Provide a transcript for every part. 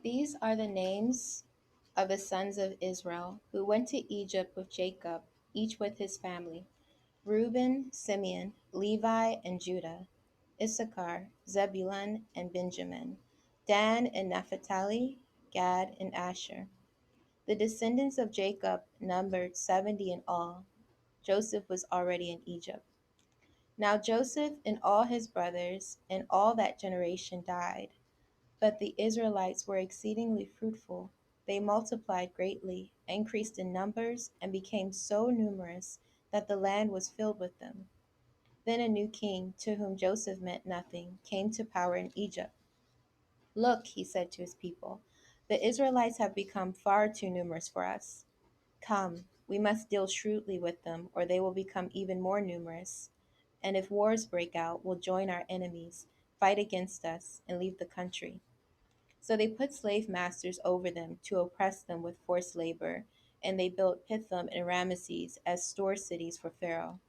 These are the names of the sons of Israel who went to Egypt with Jacob, each with his family: Reuben, Simeon, Levi, and Judah; Issachar, Zebulun, and Benjamin; Dan and Naphtali; Gad and Asher. The descendants of Jacob numbered 70 in all. Joseph was already in Egypt. Now Joseph and all his brothers and all that generation died. But the Israelites were exceedingly fruitful. They multiplied greatly, increased in numbers, and became so numerous that the land was filled with them. Then a new king, to whom Joseph meant nothing, came to power in Egypt. Look, he said to his people, the Israelites have become far too numerous for us. Come, we must deal shrewdly with them, or they will become even more numerous. And if wars break out, we'll join our enemies, fight against us, and leave the country. So they put slave masters over them to oppress them with forced labor, and they built Pithom and Rameses as store cities for Pharaoh.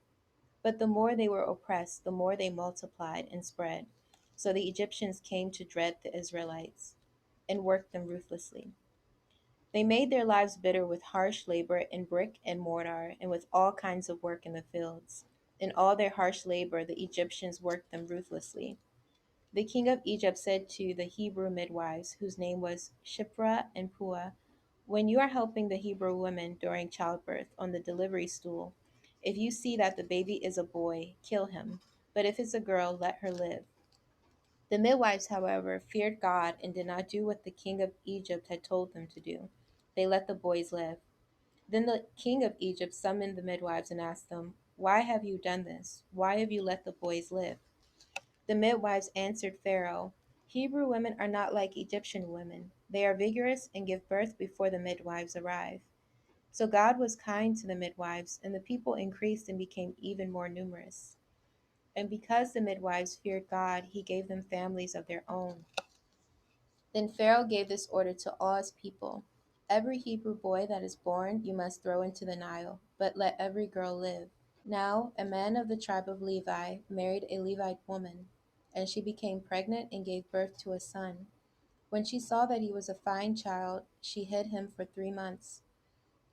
But the more they were oppressed, the more they multiplied and spread. So the Egyptians came to dread the Israelites and worked them ruthlessly. They made their lives bitter with harsh labor in brick and mortar and with all kinds of work in the fields. In all their harsh labor, the Egyptians worked them ruthlessly. The king of Egypt said to the Hebrew midwives, whose name was Shiphrah and Puah, when you are helping the Hebrew women during childbirth on the delivery stool, if you see that the baby is a boy, kill him. But if it's a girl, let her live. The midwives, however, feared God and did not do what the king of Egypt had told them to do. They let the boys live. Then the king of Egypt summoned the midwives and asked them, why have you done this? Why have you let the boys live? The midwives answered Pharaoh, Hebrew women are not like Egyptian women. They are vigorous and give birth before the midwives arrive. So God was kind to the midwives, and the people increased and became even more numerous. And because the midwives feared God, he gave them families of their own. Then Pharaoh gave this order to all his people: every Hebrew boy that is born you must throw into the Nile, but let every girl live. Now a man of the tribe of Levi married a Levite woman, and she became pregnant and gave birth to a son. When she saw that he was a fine child, she hid him for 3 months.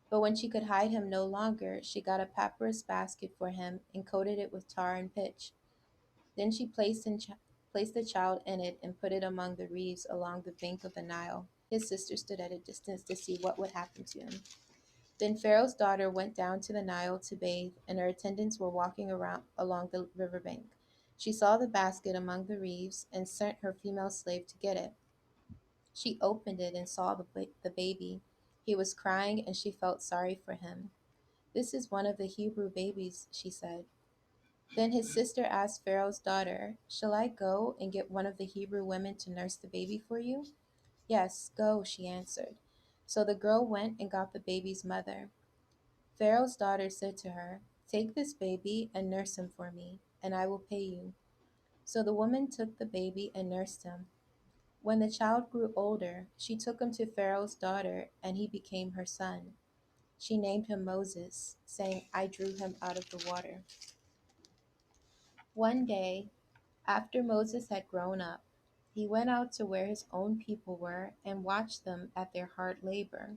But when she could hide him no longer, she got a papyrus basket for him and coated it with tar and pitch. Then she placed the child in it and put it among the reeds along the bank of the Nile. His sister stood at a distance to see what would happen to him. Then Pharaoh's daughter went down to the Nile to bathe, and her attendants were walking around along the riverbank. She saw the basket among the reeds and sent her female slave to get it. She opened it and saw the baby. He was crying, and she felt sorry for him. This is one of the Hebrew babies, she said. Then his sister asked Pharaoh's daughter, shall I go and get one of the Hebrew women to nurse the baby for you? Yes, go, she answered. So the girl went and got the baby's mother. Pharaoh's daughter said to her, take this baby and nurse him for me, and I will pay you. So the woman took the baby and nursed him. When the child grew older, she took him to Pharaoh's daughter, and he became her son. She named him Moses, saying, I drew him out of the water. One day, after Moses had grown up, he went out to where his own people were and watched them at their hard labor.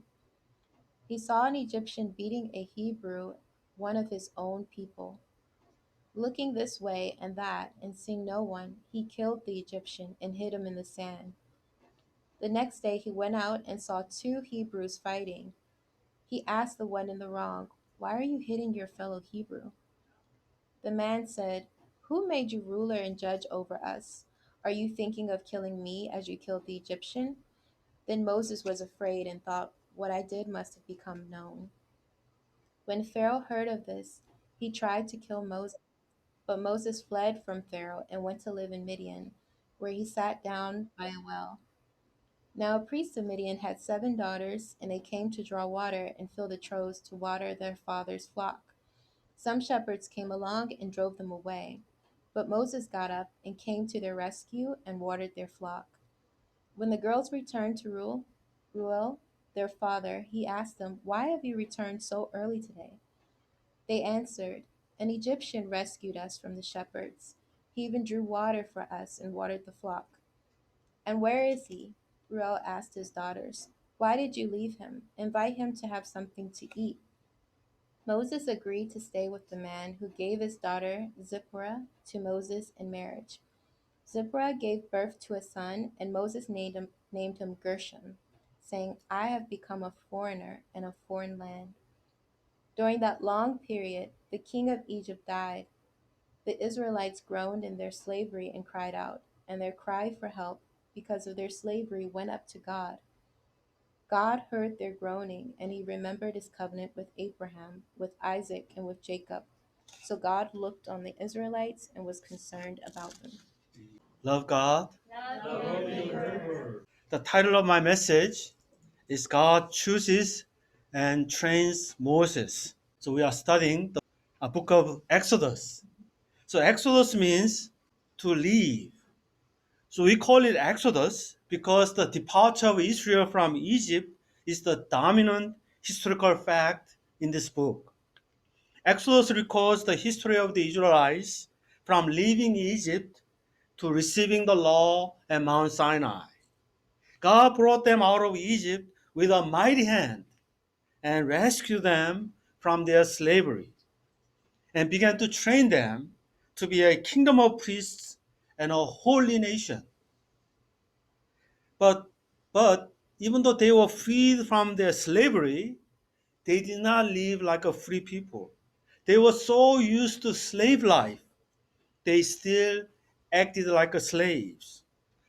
He saw an Egyptian beating a Hebrew, one of his own people. Looking this way and that and seeing no one, he killed the Egyptian and hid him in the sand. The next day he went out and saw two Hebrews fighting. He asked the one in the wrong, why are you hitting your fellow Hebrew? The man said, who made you ruler and judge over us? Are you thinking of killing me as you killed the Egyptian? Then Moses was afraid and thought, what I did must have become known. When Pharaoh heard of this, he tried to kill Moses. But Moses fled from Pharaoh and went to live in Midian, where he sat down by a well. Now a priest of Midian had 7 daughters, and they came to draw water and fill the troughs to water their father's flock. Some shepherds came along and drove them away. But Moses got up and came to their rescue and watered their flock. When the girls returned to Ruel, their father, he asked them, why have you returned so early today? They answered, an Egyptian rescued us from the shepherds. He even drew water for us and watered the flock. And where is he? Reuel asked his daughters, "Why did you leave him? Invite him to have something to eat." Moses agreed to stay with the man who gave his daughter Zipporah to Moses in marriage. Zipporah gave birth to a son, and Moses named him Gershom, saying, "I have become a foreigner in a foreign land." During that long period, the king of Egypt died. The Israelites groaned in their slavery and cried out, and their cry for help because of their slavery went up to God. God heard their groaning, and he remembered his covenant with Abraham, with Isaac, and with Jacob. So God looked on the Israelites and was concerned about them. Love God. The title of my message is God Chooses and Trains Moses. So we are studying the book of Exodus. So Exodus means to leave. So we call it Exodus because the departure of Israel from Egypt is the dominant historical fact in this book. Exodus records the history of the Israelites from leaving Egypt to receiving the law at Mount Sinai. God brought them out of Egypt with a mighty hand and rescued them from their slavery and began to train them to be a kingdom of priests and a holy nation. But, but even though they were freed from their slavery, they did not live like a free people. They were so used to slave life, they still acted like slaves.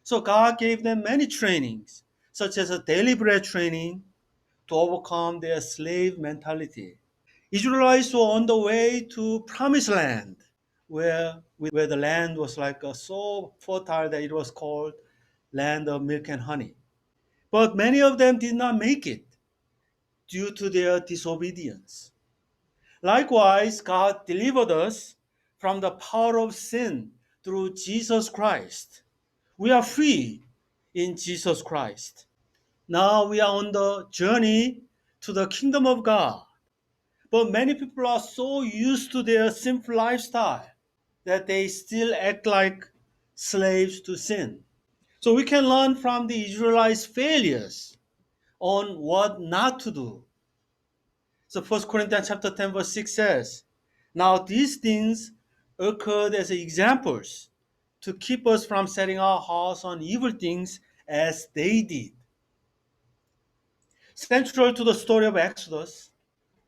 So God gave them many trainings, such as a daily bread training to overcome their slave mentality. Israelites were on the way to promised land, where the land was so fertile that it was called land of milk and honey. But many of them did not make it due to their disobedience. Likewise, God delivered us from the power of sin through Jesus Christ. We are free in Jesus Christ. Now we are on the journey to the kingdom of God. But many people are so used to their sinful lifestyle that they still act like slaves to sin. So we can learn from the Israelites' failures on what not to do. So 1 Corinthians chapter 10 verse 6 says, "Now these things occurred as examples to keep us from setting our hearts on evil things as they did." Central to the story of Exodus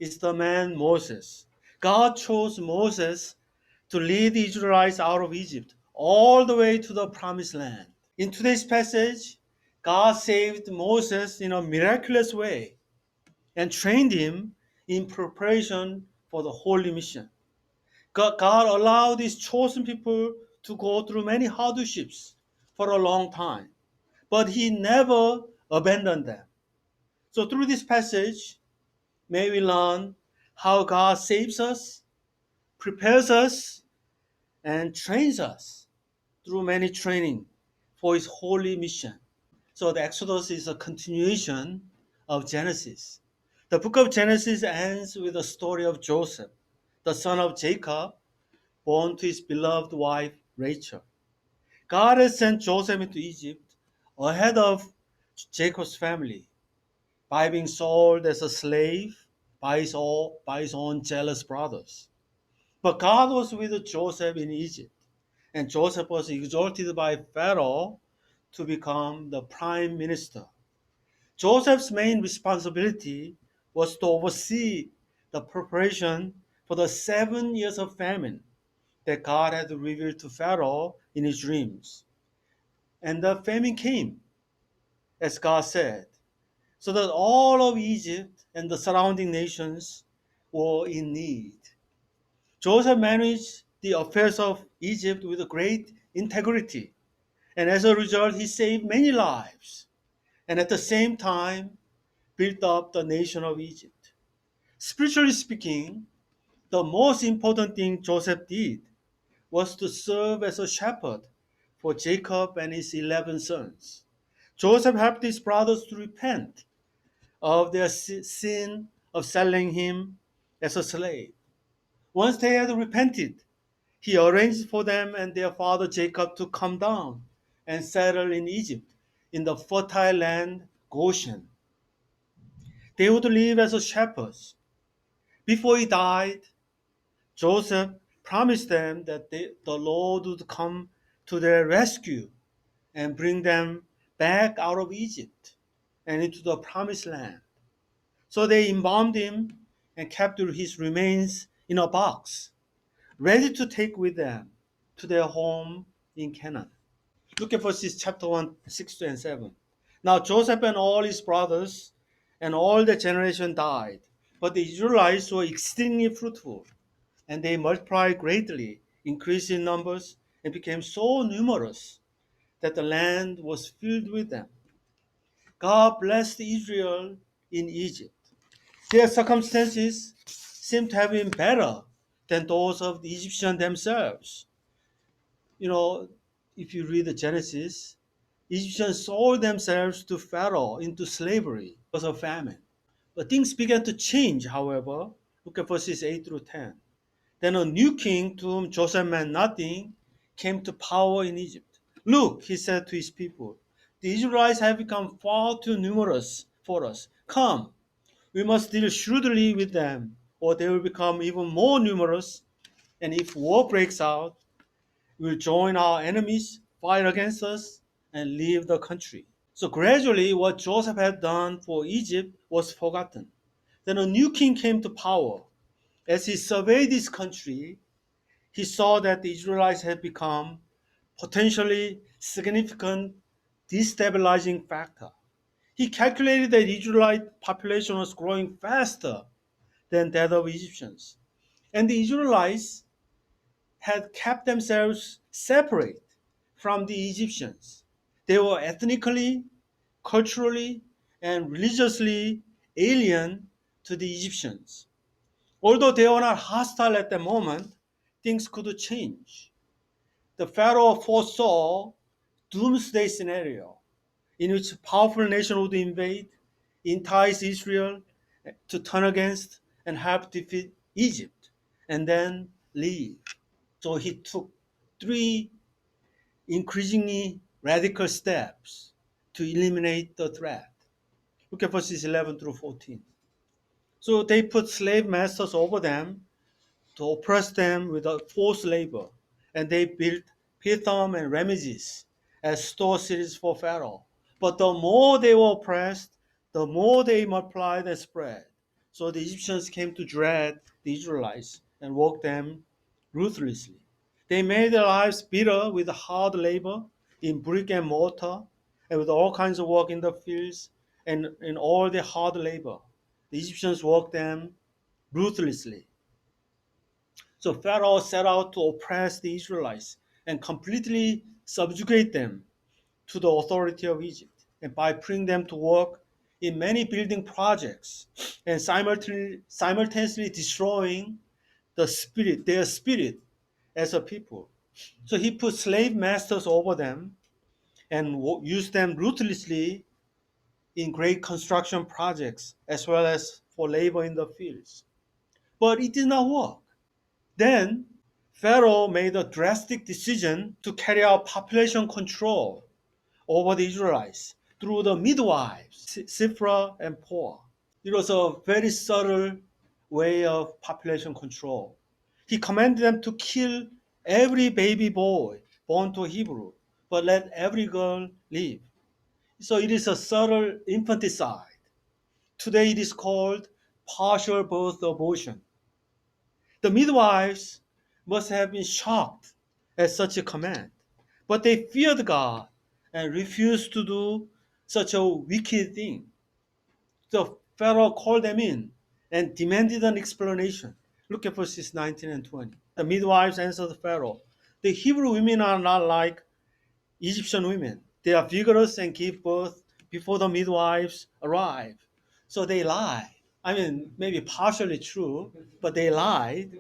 is the man Moses. God chose Moses to lead the Israelites out of Egypt all the way to the promised land. In today's passage, God saved Moses in a miraculous way and trained him in preparation for the holy mission. God allowed these chosen people to go through many hardships for a long time, but he never abandoned them. So through this passage, may we learn how God saves us, prepares us, and trains us through many training for his holy mission. So the Exodus is a continuation of Genesis. The book of Genesis ends with the story of Joseph, the son of Jacob, born to his beloved wife Rachel. God has sent Joseph into Egypt ahead of Jacob's family by being sold as a slave by his own jealous brothers. But God was with Joseph in Egypt, and Joseph was exalted by Pharaoh to become the prime minister. Joseph's main responsibility was to oversee the preparation for the 7 years of famine that God had revealed to Pharaoh in his dreams. And the famine came, as God said, so that all of Egypt and the surrounding nations were in need. Joseph managed the affairs of Egypt with great integrity, and as a result, he saved many lives, and at the same time, built up the nation of Egypt. Spiritually speaking, the most important thing Joseph did was to serve as a shepherd for Jacob and his 11 sons. Joseph helped his brothers to repent of their sin of selling him as a slave. Once they had repented, he arranged for them and their father Jacob to come down and settle in Egypt, in the fertile land Goshen. They would live as shepherds. Before he died, Joseph promised them that the Lord would come to their rescue and bring them back out of Egypt and into the promised land. So they embalmed him and kept his remains in a box, ready to take with them to their home in Canaan. Look at verses chapter 1, 6 and 7. Now Joseph and all his brothers and all the generation died, but the Israelites were exceedingly fruitful, and they multiplied greatly, increased in numbers, and became so numerous that the land was filled with them. God blessed Israel in Egypt. Their circumstances seem to have been better than those of the Egyptians themselves. You know, if you read the Genesis, Egyptians sold themselves to Pharaoh into slavery because of famine. But things began to change, however. Look at verses 8 through 10. Then a new king, to whom Joseph meant nothing, came to power in Egypt. Look, he said to his people, the Israelites have become far too numerous for us. Come, we must deal shrewdly with them, or they will become even more numerous. And if war breaks out, we will join our enemies, fight against us, and leave the country. So gradually, what Joseph had done for Egypt was forgotten. Then a new king came to power. As he surveyed this country, he saw that the Israelites had become potentially significant destabilizing factor. He calculated that the Israelite population was growing faster than that of Egyptians. And the Israelites had kept themselves separate from the Egyptians. They were ethnically, culturally, and religiously alien to the Egyptians. Although they were not hostile at the moment, things could change. The Pharaoh foresaw doomsday scenario in which a powerful nation would invade, entice Israel to turn against and help defeat Egypt, and then leave. So he took three increasingly radical steps to eliminate the threat. Look at verses 11 through 14. So they put slave masters over them to oppress them with a forced labor, and they built Pithom and Rameses as store cities for Pharaoh. But the more they were oppressed, the more they multiplied and spread. So the Egyptians came to dread the Israelites and worked them ruthlessly. They made their lives bitter with hard labor in brick and mortar and with all kinds of work in the fields and in all the hard labor. The Egyptians worked them ruthlessly. So Pharaoh set out to oppress the Israelites and completely subjugate them to the authority of Egypt, and by putting them to work in many building projects and simultaneously destroying their spirit as a people. So he put slave masters over them and used them ruthlessly in great construction projects as well as for labor in the fields. But it did not work. Then Pharaoh made a drastic decision to carry out population control over the Israelites through the midwives, Sifra and Poa. It was a very subtle way of population control. He commanded them to kill every baby boy born to a Hebrew, but let every girl live. So it is a subtle infanticide. Today it is called partial birth abortion. The midwives must have been shocked at such a command, but they feared God and refused to do such a wicked thing. So Pharaoh called them in and demanded an explanation. Look at verses 19 and 20. The midwives answered Pharaoh, the Hebrew women are not like Egyptian women. They are vigorous and give birth before the midwives arrive. So they lied. I mean, maybe partially true, but they lied.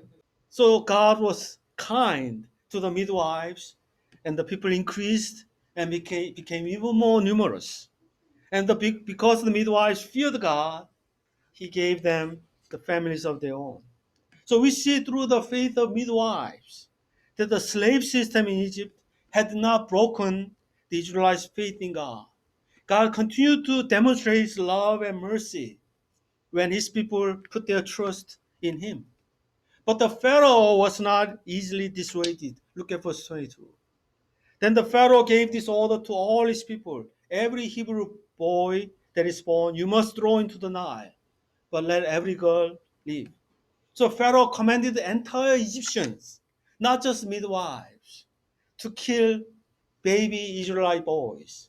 So God was kind to the midwives, and the people increased and became even more numerous. And because the midwives feared God, he gave them the families of their own. So we see through the faith of midwives that the slave system in Egypt had not broken the Israelites' faith in God. God continued to demonstrate his love and mercy when his people put their trust in him. But the Pharaoh was not easily dissuaded. Look at verse 22. Then the Pharaoh gave this order to all his people: every Hebrew boy that is born you must throw into the Nile, but let every girl live. So Pharaoh commanded the entire Egyptians, not just midwives, to kill baby Israelite boys.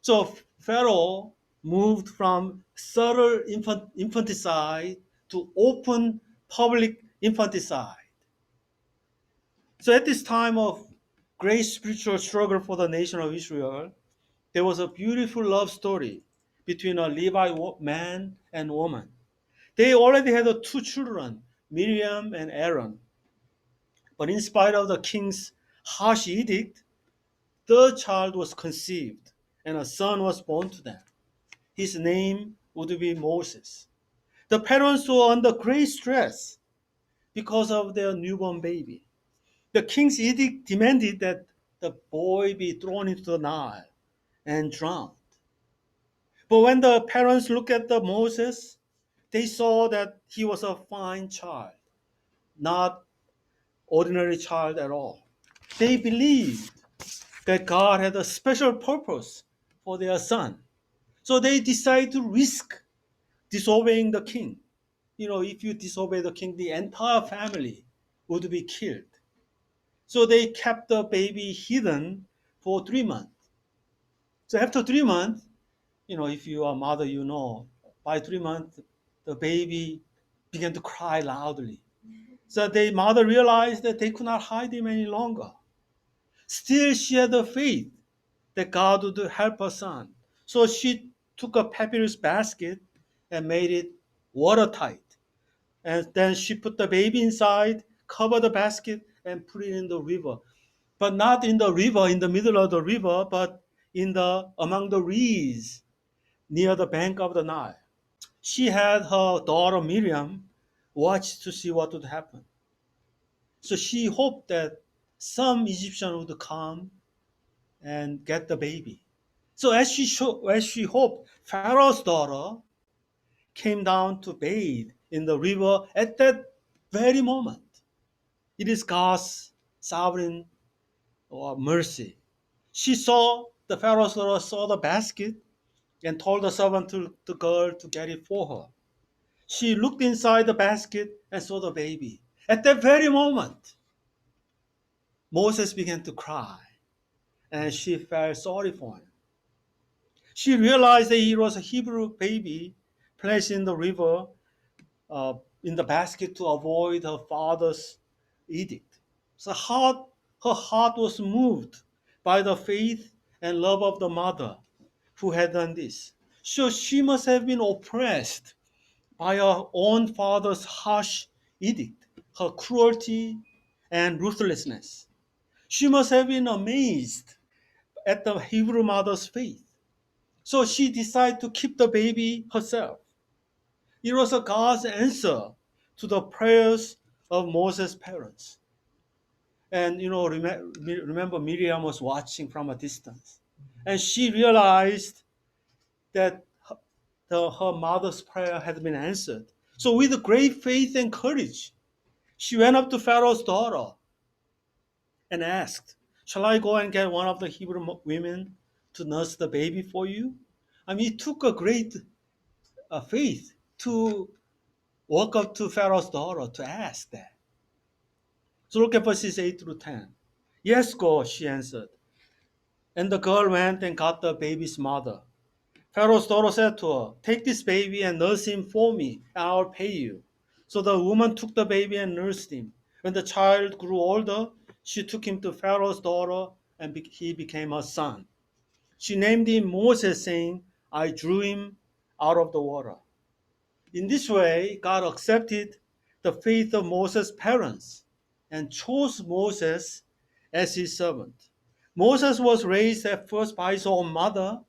So Pharaoh moved from subtle infanticide to open public infanticide. So at this time of great spiritual struggle for the nation of Israel, there was a beautiful love story between a Levite man and woman. They already had two children, Miriam and Aaron. But in spite of the king's harsh edict, the child was conceived and a son was born to them. His name would be Moses. The parents were under great stress because of their newborn baby. The king's edict demanded that the boy be thrown into the Nile and drowned. But when the parents looked at the Moses, they saw that he was a fine child, not ordinary child at all. They believed that God had a special purpose for their son. So they decided to risk disobeying the king. You know, if you disobey the king, the entire family would be killed. So they kept the baby hidden for 3 months. So after 3 months, you know, if you are a mother, you know, by 3 months, the baby began to cry loudly. So the mother realized that they could not hide him any longer. Still, she had the faith that God would help her son. So she took a papyrus basket and made it watertight. And then she put the baby inside, covered the basket, and put it in the river. But not in the river, in the middle of the river, but in the among the reeds near the bank of the Nile. She had her daughter Miriam watch to see what would happen. So she hoped that some Egyptian would come and get the baby. So as she hoped, Pharaoh's daughter came down to bathe in the river at that very moment. It is God's sovereign mercy. She saw the Pharaoh's daughter saw the basket and told the servant to the girl to get it for her. She looked inside the basket and saw the baby. At that very moment, Moses began to cry and she felt sorry for him. She realized that he was a Hebrew baby placed in the river in the basket to avoid her father's edict. So her heart was moved by the faith and love of the mother who had done this. So she must have been oppressed by her own father's harsh edict, her cruelty and ruthlessness. She must have been amazed at the Hebrew mother's faith. So she decided to keep the baby herself. It was a God's answer to the prayers of Moses' parents. And you know, remember Miriam was watching from a distance. And she realized that her mother's prayer had been answered. So with great faith and courage, she went up to Pharaoh's daughter and asked, "Shall I go and get one of the Hebrew women to nurse the baby for you?" I mean, it took a great faith to walk up to Pharaoh's daughter to ask that. So look at verses 8 through 10. "Yes, go," she answered. And the girl went and got the baby's mother. Pharaoh's daughter said to her, "Take this baby and nurse him for me, and I will pay you." So the woman took the baby and nursed him. When the child grew older, she took him to Pharaoh's daughter, and he became her son. She named him Moses, saying, "I drew him out of the water." In this way, God accepted the faith of Moses' parents and chose Moses as his servant. Moses was raised at first by his own mother,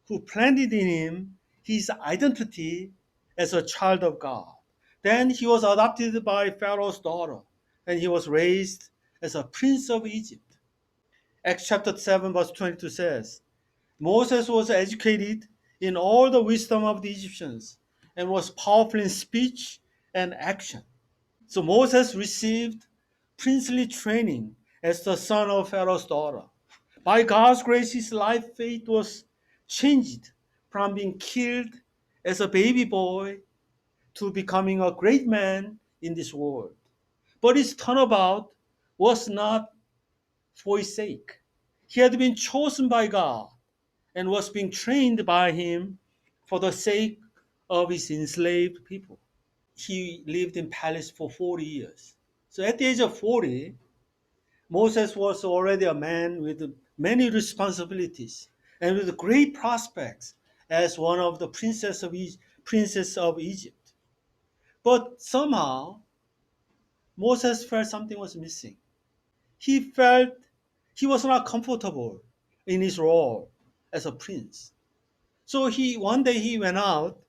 who planted in him his identity as a child of God. Then he was adopted by Pharaoh's daughter, and he was raised as a prince of Egypt. Acts chapter 7, verse 22 says, Moses was educated in all the wisdom of the Egyptians and was powerful in speech and action. So Moses received princely training as the son of Pharaoh's daughter. By God's grace, his life fate was changed from being killed as a baby boy to becoming a great man in this world. But his turnabout was not for his sake. He had been chosen by God and was being trained by him for the sake of his enslaved people. He lived in palace for 40 years. So at the age of 40, Moses was already a man with many responsibilities and with great prospects as one of the princes of Egypt. But somehow Moses felt something was missing. He felt he was not comfortable in his role as a prince. So one day he went out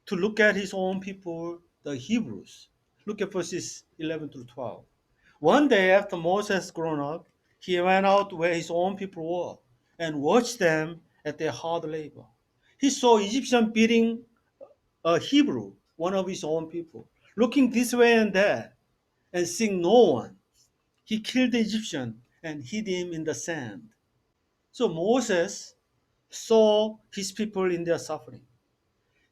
to look at his own people, the Hebrews. Look at verses 11 through 12. One day after Moses grown up, he went out where his own people were and watched them at their hard labor. He saw Egyptian beating a Hebrew, one of his own people, looking this way and that and seeing no one. He killed the Egyptian and hid him in the sand. So Moses saw his people in their suffering.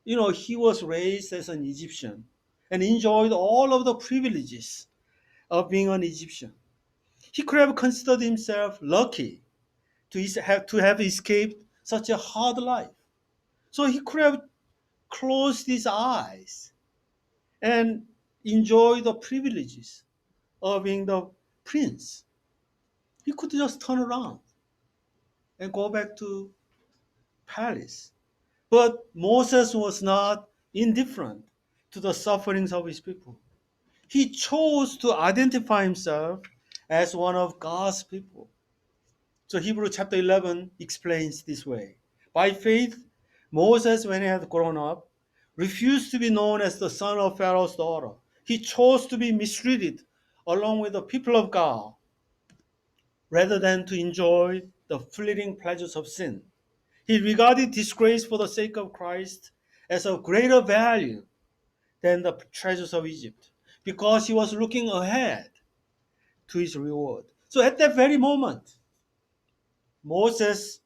He was raised as an Egyptian and enjoyed all of the privileges of being an Egyptian. He could have considered himself lucky to have escaped such a hard life. So he could have closed his eyes and enjoyed the privileges of being the prince. He could just turn around and go back to palace. But Moses was not indifferent to the sufferings of his people. He chose to identify himself as one of God's people. So Hebrew chapter 11 explains this way. By faith, Moses, when he had grown up, refused to be known as the son of Pharaoh's daughter. He chose to be mistreated along with the people of God rather than to enjoy the fleeting pleasures of sin. He regarded disgrace for the sake of Christ as of greater value than the treasures of Egypt because he was looking ahead to his reward. So at that very moment, Moses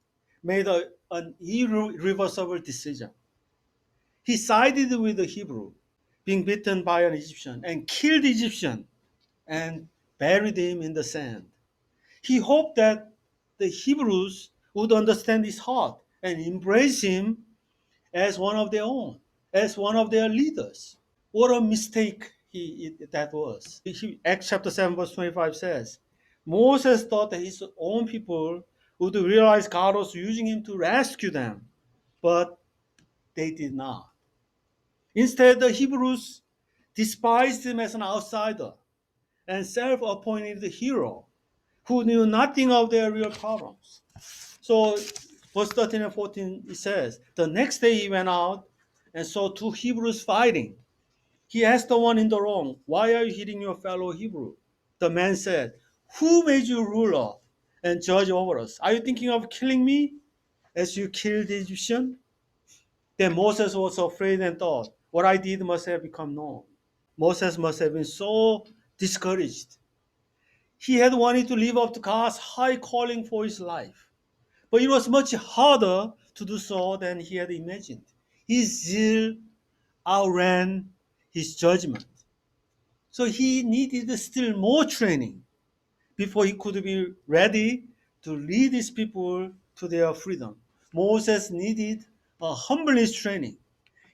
made an irreversible decision. He sided with the Hebrew, being beaten by an Egyptian, and killed the Egyptian and buried him in the sand. He hoped that the Hebrews would understand his heart and embrace him as one of their own, as one of their leaders. What a mistake that was. Acts chapter 7, verse 25 says, Moses thought that his own people would realize God was using him to rescue them, but they did not. Instead, the Hebrews despised him as an outsider and self-appointed hero who knew nothing of their real problems. So, verse 13 and 14, it says, the next day he went out and saw two Hebrews fighting. He asked the one in the wrong, why are you hitting your fellow Hebrew? The man said, who made you ruler and judge over us? Are you thinking of killing me as you killed the Egyptian? Then Moses was afraid and thought, what I did must have become known. Moses must have been so discouraged. He had wanted to live up to God's high calling for his life, but it was much harder to do so than he had imagined. His zeal outran his judgment. So he needed still more training before he could be ready to lead his people to their freedom. Moses needed a humbleness training.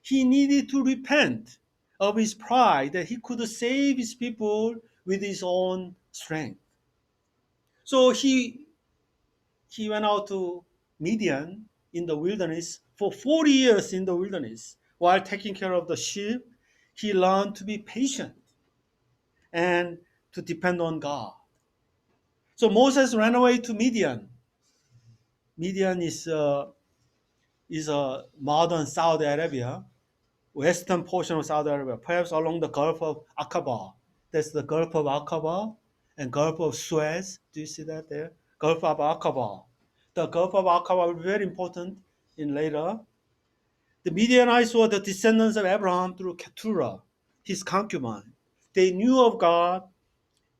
He needed to repent of his pride that he could save his people with his own strength. So he went out to Midian in the wilderness for 40 years in the wilderness. While taking care of the sheep, he learned to be patient and to depend on God. So Moses ran away to Midian. Midian is a modern Saudi Arabia, western portion of Saudi Arabia, perhaps along the Gulf of Aqaba. That's the Gulf of Aqaba and Gulf of Suez. Do you see that there? Gulf of Aqaba. The Gulf of Aqaba will be very important in later. The Midianites were the descendants of Abraham through Keturah, his concubine. They knew of God,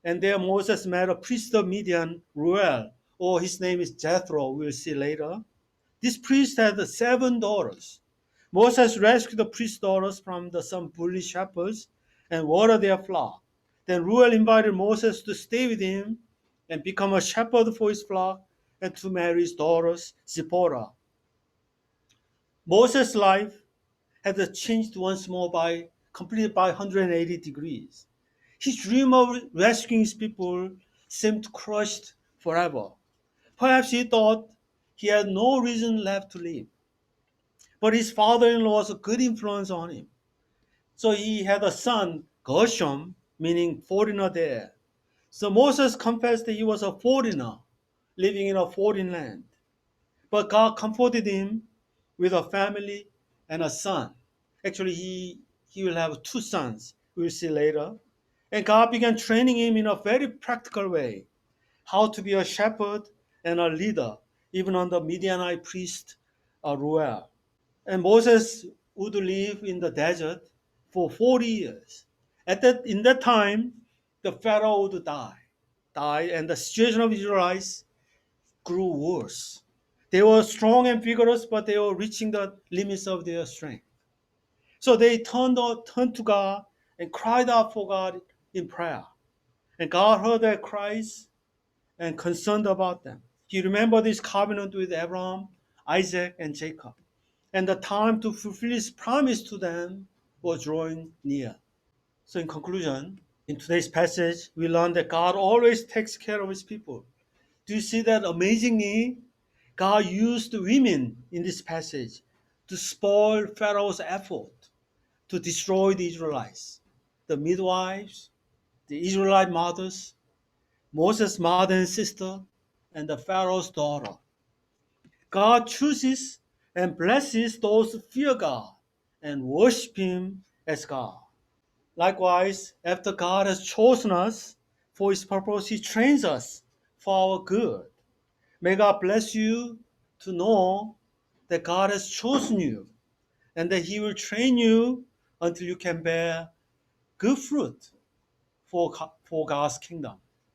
and there Moses met a priest of Midian, Ruel, or his name is Jethro, we'll see later. This priest had 7 daughters. Moses rescued the priest's daughters from some bully shepherds and watered their flock. Then Ruel invited Moses to stay with him and become a shepherd for his flock and to marry his daughters, Zipporah. Moses' life had changed once more by completely by 180 degrees. His dream of rescuing his people seemed crushed forever. Perhaps he thought he had no reason left to live. But his father-in-law was a good influence on him. So he had a son, Gershom, meaning foreigner there. So Moses confessed that he was a foreigner living in a foreign land. But God comforted him with a family and a son. Actually, he will have 2 sons, we'll see later. And God began training him in a very practical way how to be a shepherd and a leader, even under Midianite priest Ruel. And Moses would live in the desert for 40 years. In that time, the Pharaoh would die, and the situation of Israelites grew worse. They were strong and vigorous, but they were reaching the limits of their strength. So they turned to God and cried out for God in prayer. And God heard their cries and concerned about them. He remembered his covenant with Abraham, Isaac, and Jacob. And the time to fulfill his promise to them was drawing near. So, in conclusion, in today's passage, we learn that God always takes care of his people. Do you see that amazingly? God used women in this passage to spoil Pharaoh's effort to destroy the Israelites. The midwives, the Israelite mothers, Moses' mother and sister, and the Pharaoh's daughter. God chooses and blesses those who fear God and worship Him as God. Likewise, after God has chosen us for His purpose, He trains us for our good. May God bless you to know that God has chosen you and that He will train you until you can bear good fruit for God's kingdom.